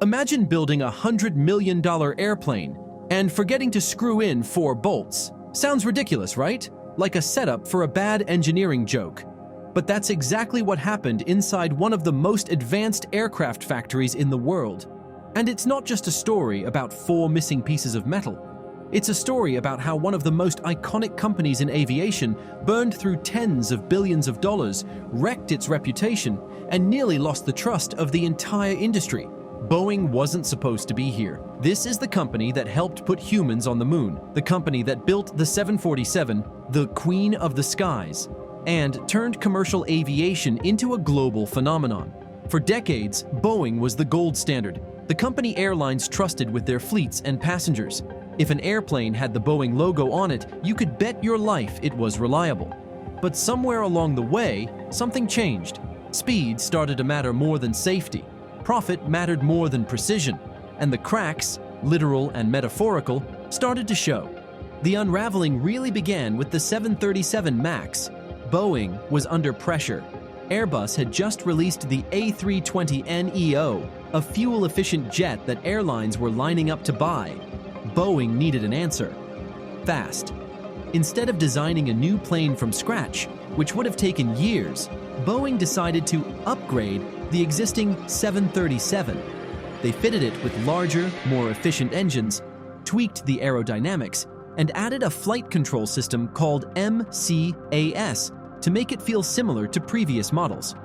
Imagine building a $100 million airplane and forgetting to screw in 4 bolts. Sounds ridiculous, right? Like a setup for a bad engineering joke. But that's exactly what happened inside one of the most advanced aircraft factories in the world. And it's not just a story about 4 missing pieces of metal. It's a story about how one of the most iconic companies in aviation burned through tens of billions of dollars, wrecked its reputation, and nearly lost the trust of the entire industry. Boeing wasn't supposed to be here. This is the company that helped put humans on the moon, the company that built the 747, the queen of the skies, and turned commercial aviation into a global phenomenon. For decades, Boeing was the gold standard, the company airlines trusted with their fleets and passengers. If an airplane had the Boeing logo on it, you could bet your life it was reliable. But somewhere along the way, something changed. Speed started to matter more than safety. Profit mattered more than precision. And the cracks, literal and metaphorical, started to show. The unraveling really began with the 737 MAX. Boeing was under pressure. Airbus had just released the A320neo, a fuel-efficient jet that airlines were lining up to buy. Boeing needed an answer. Fast. Instead of designing a new plane from scratch, which would have taken years, Boeing decided to upgrade the existing 737. They fitted it with larger, more efficient engines, tweaked the aerodynamics, and added a flight control system called MCAS to make it feel similar to previous models.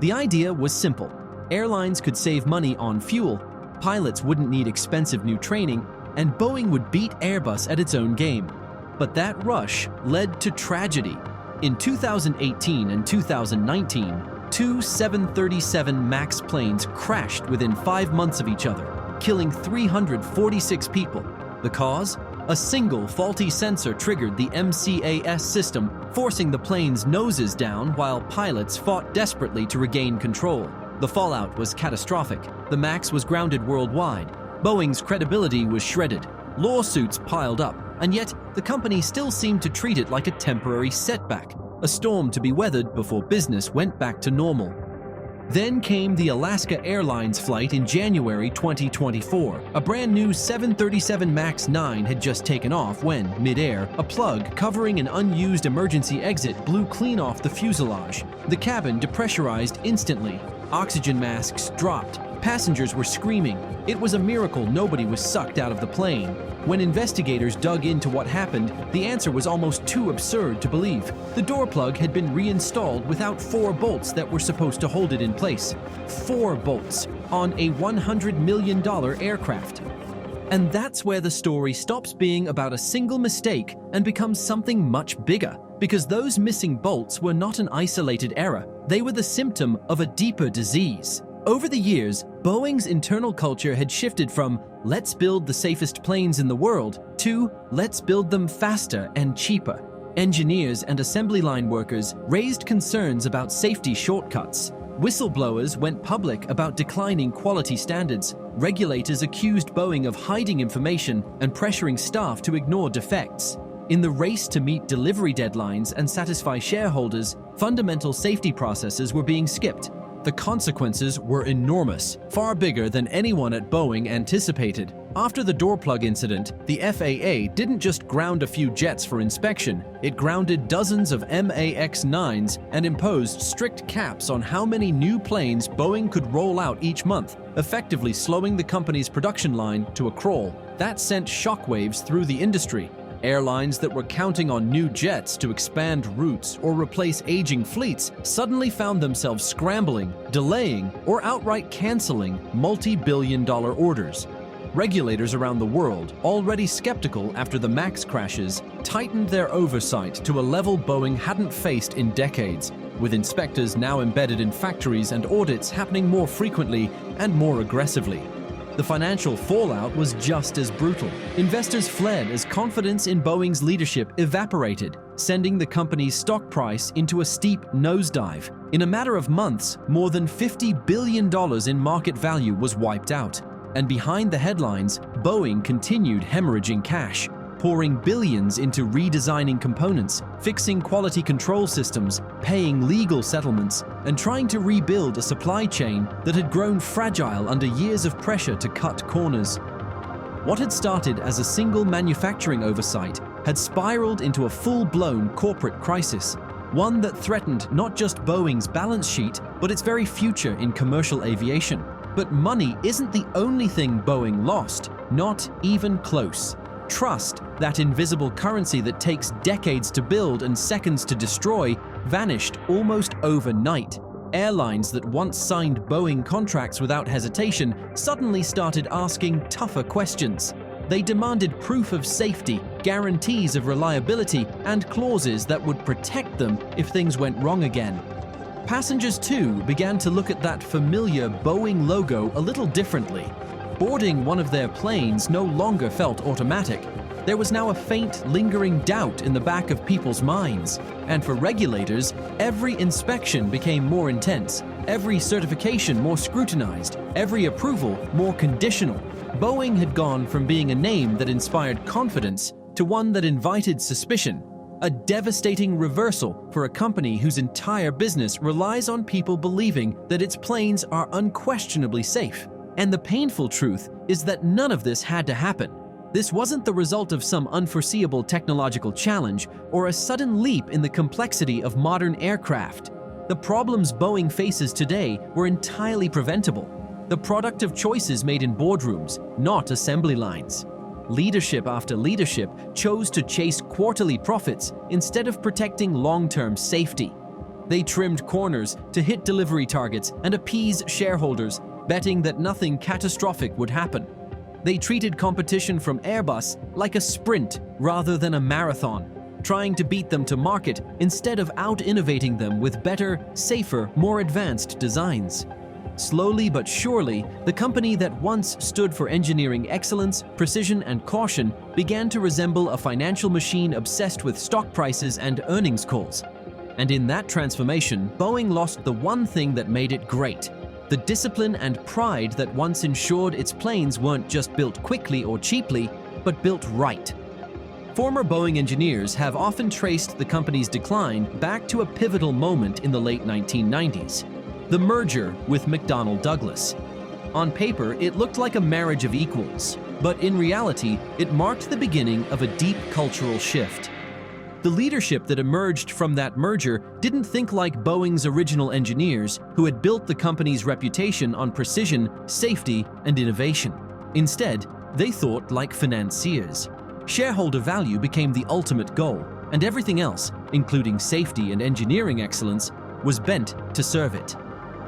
The idea was simple. Airlines could save money on fuel, pilots wouldn't need expensive new training, and Boeing would beat Airbus at its own game. But that rush led to tragedy. In 2018 and 2019, 2 737 MAX planes crashed within 5 months of each other, killing 346 people. The cause? A single faulty sensor triggered the MCAS system, forcing the plane's noses down while pilots fought desperately to regain control. The fallout was catastrophic. The MAX was grounded worldwide. Boeing's credibility was shredded. Lawsuits piled up, and yet the company still seemed to treat it like a temporary setback, a storm to be weathered before business went back to normal. Then came the Alaska Airlines flight in January 2024. A brand new 737 MAX 9 had just taken off when, mid-air, a plug covering an unused emergency exit blew clean off the fuselage. The cabin depressurized instantly. Oxygen masks dropped. Passengers were screaming. It was a miracle nobody was sucked out of the plane. When investigators dug into what happened, the answer was almost too absurd to believe. The door plug had been reinstalled without 4 bolts that were supposed to hold it in place. 4 bolts on a $100 million aircraft. And that's where the story stops being about a single mistake and becomes something much bigger. Because those missing bolts were not an isolated error. They were the symptom of a deeper disease. Over the years, Boeing's internal culture had shifted from "let's build the safest planes in the world" to "let's build them faster and cheaper." Engineers and assembly line workers raised concerns about safety shortcuts. Whistleblowers went public about declining quality standards. Regulators accused Boeing of hiding information and pressuring staff to ignore defects. In the race to meet delivery deadlines and satisfy shareholders, fundamental safety processes were being skipped. The consequences were enormous, far bigger than anyone at Boeing anticipated. After the door plug incident, the FAA didn't just ground a few jets for inspection, it grounded dozens of MAX-9s and imposed strict caps on how many new planes Boeing could roll out each month, effectively slowing the company's production line to a crawl. That sent shockwaves through the industry. Airlines that were counting on new jets to expand routes or replace aging fleets suddenly found themselves scrambling, delaying, or outright canceling multi-billion-dollar orders. Regulators around the world, already skeptical after the MAX crashes, tightened their oversight to a level Boeing hadn't faced in decades, with inspectors now embedded in factories and audits happening more frequently and more aggressively. The financial fallout was just as brutal. Investors fled as confidence in Boeing's leadership evaporated, sending the company's stock price into a steep nosedive. In a matter of months, more than $50 billion in market value was wiped out. And behind the headlines, Boeing continued hemorrhaging cash. pouring billions into redesigning components, fixing quality control systems, paying legal settlements, and trying to rebuild a supply chain that had grown fragile under years of pressure to cut corners. What had started as a single manufacturing oversight had spiraled into a full-blown corporate crisis, one that threatened not just Boeing's balance sheet, but its very future in commercial aviation. But money isn't the only thing Boeing lost, not even close. Trust, that invisible currency that takes decades to build and seconds to destroy, vanished almost overnight. Airlines that once signed Boeing contracts without hesitation suddenly started asking tougher questions. They demanded proof of safety, guarantees of reliability, and clauses that would protect them if things went wrong again. Passengers too began to look at that familiar Boeing logo a little differently. Boarding one of their planes no longer felt automatic. There was now a faint, lingering doubt in the back of people's minds. And for regulators, every inspection became more intense, every certification more scrutinized, every approval more conditional. Boeing had gone from being a name that inspired confidence to one that invited suspicion, a devastating reversal for a company whose entire business relies on people believing that its planes are unquestionably safe. And the painful truth is that none of this had to happen. This wasn't the result of some unforeseeable technological challenge or a sudden leap in the complexity of modern aircraft. The problems Boeing faces today were entirely preventable, the product of choices made in boardrooms, not assembly lines. Leadership after leadership chose to chase quarterly profits instead of protecting long-term safety. They trimmed corners to hit delivery targets and appease shareholders, betting that nothing catastrophic would happen. They treated competition from Airbus like a sprint rather than a marathon, trying to beat them to market instead of out-innovating them with better, safer, more advanced designs. Slowly but surely, the company that once stood for engineering excellence, precision, and caution began to resemble a financial machine obsessed with stock prices and earnings calls. And in that transformation, Boeing lost the one thing that made it great: the discipline and pride that once ensured its planes weren't just built quickly or cheaply, but built right. Former Boeing engineers have often traced the company's decline back to a pivotal moment in the late 1990s, the merger with McDonnell Douglas. On paper, it looked like a marriage of equals, but in reality, it marked the beginning of a deep cultural shift. The leadership that emerged from that merger didn't think like Boeing's original engineers, who had built the company's reputation on precision, safety, and innovation. Instead, they thought like financiers. Shareholder value became the ultimate goal, and everything else, including safety and engineering excellence, was bent to serve it.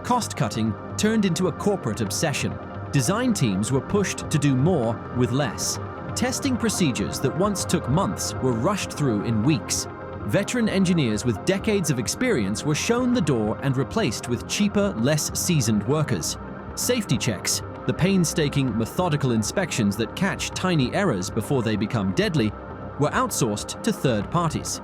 Cost-cutting turned into a corporate obsession. Design teams were pushed to do more with less. Testing procedures that once took months were rushed through in weeks. Veteran engineers with decades of experience were shown the door and replaced with cheaper, less seasoned workers. Safety checks, the painstaking, methodical inspections that catch tiny errors before they become deadly, were outsourced to third parties.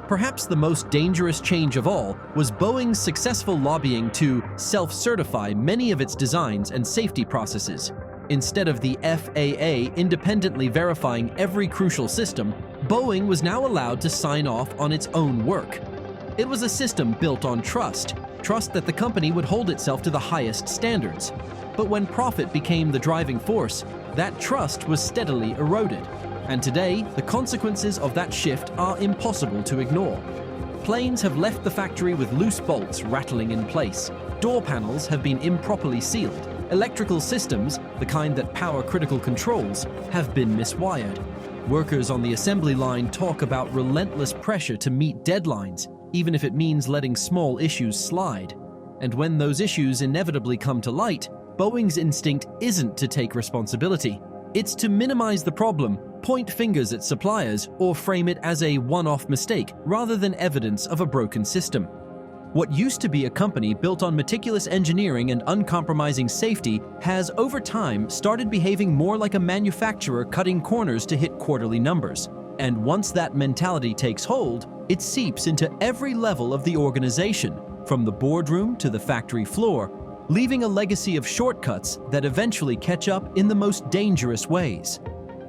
Perhaps the most dangerous change of all was Boeing's successful lobbying to self-certify many of its designs and safety processes. Instead of the FAA independently verifying every crucial system, Boeing was now allowed to sign off on its own work. It was a system built on trust that the company would hold itself to the highest standards. But when profit became the driving force, that trust was steadily eroded. And today, the consequences of that shift are impossible to ignore. Planes have left the factory with loose bolts rattling in place. Door panels have been improperly sealed. Electrical systems, the kind that power critical controls, have been miswired. Workers on the assembly line talk about relentless pressure to meet deadlines, even if it means letting small issues slide. And when those issues inevitably come to light, Boeing's instinct isn't to take responsibility. It's to minimize the problem, point fingers at suppliers, or frame it as a one-off mistake rather than evidence of a broken system. What used to be a company built on meticulous engineering and uncompromising safety has, over time, started behaving more like a manufacturer cutting corners to hit quarterly numbers. And once that mentality takes hold, it seeps into every level of the organization, from the boardroom to the factory floor, leaving a legacy of shortcuts that eventually catch up in the most dangerous ways.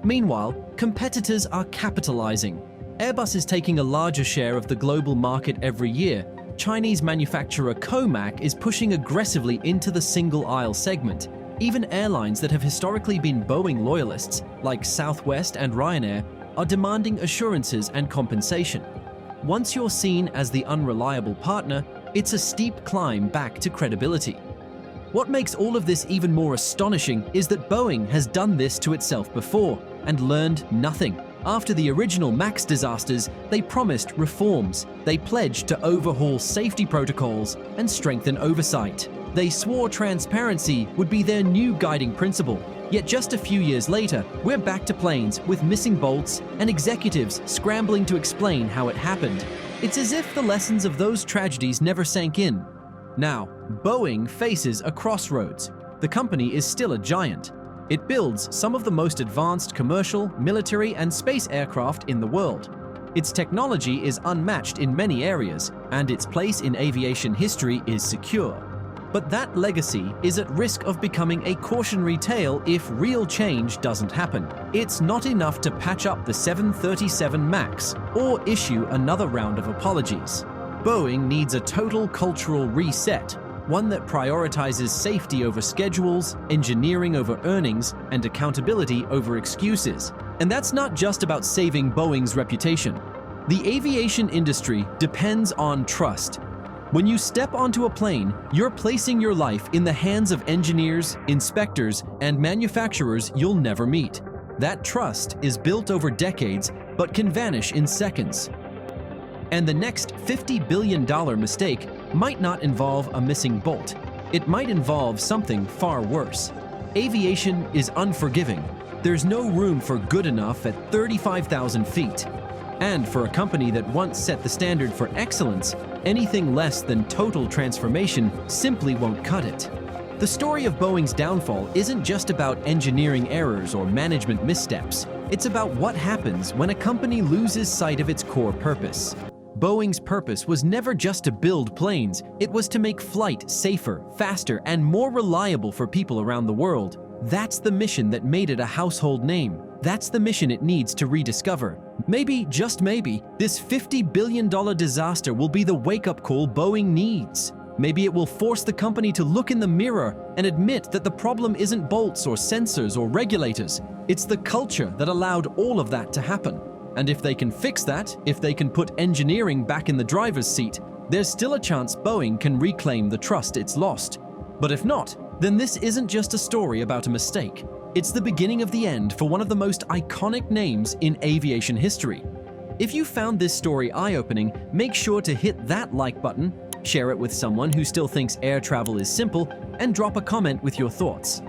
Meanwhile, competitors are capitalizing. Airbus is taking a larger share of the global market every year. Chinese manufacturer Comac is pushing aggressively into the single-aisle segment. Even airlines that have historically been Boeing loyalists, like Southwest and Ryanair, are demanding assurances and compensation. Once you're seen as the unreliable partner, it's a steep climb back to credibility. What makes all of this even more astonishing is that Boeing has done this to itself before and learned nothing. After the original MAX disasters, they promised reforms. They pledged to overhaul safety protocols and strengthen oversight. They swore transparency would be their new guiding principle. Yet just a few years later, we're back to planes with missing bolts and executives scrambling to explain how it happened. It's as if the lessons of those tragedies never sank in. Now, Boeing faces a crossroads. The company is still a giant. It builds some of the most advanced commercial, military, and space aircraft in the world. Its technology is unmatched in many areas, and its place in aviation history is secure. But that legacy is at risk of becoming a cautionary tale if real change doesn't happen. It's not enough to patch up the 737 MAX or issue another round of apologies. Boeing needs a total cultural reset, one that prioritizes safety over schedules, engineering over earnings, and accountability over excuses. And that's not just about saving Boeing's reputation. The aviation industry depends on trust. When you step onto a plane, you're placing your life in the hands of engineers, inspectors, and manufacturers you'll never meet. That trust is built over decades, but can vanish in seconds. And the next $50 billion mistake might not involve a missing bolt. It might involve something far worse. Aviation is unforgiving. There's no room for good enough at 35,000 feet. And for a company that once set the standard for excellence, anything less than total transformation simply won't cut it. The story of Boeing's downfall isn't just about engineering errors or management missteps. It's about what happens when a company loses sight of its core purpose. Boeing's purpose was never just to build planes, it was to make flight safer, faster, and more reliable for people around the world. That's the mission that made it a household name. That's the mission it needs to rediscover. Maybe, just maybe, this $50 billion disaster will be the wake-up call Boeing needs. Maybe it will force the company to look in the mirror and admit that the problem isn't bolts or sensors or regulators. It's the culture that allowed all of that to happen. And if they can fix that, if they can put engineering back in the driver's seat, there's still a chance Boeing can reclaim the trust it's lost. But if not, then this isn't just a story about a mistake. It's the beginning of the end for one of the most iconic names in aviation history. If you found this story eye-opening, make sure to hit that like button, share it with someone who still thinks air travel is simple, and drop a comment with your thoughts.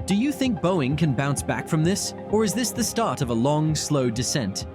Do you think Boeing can bounce back from this, or is this the start of a long, slow descent?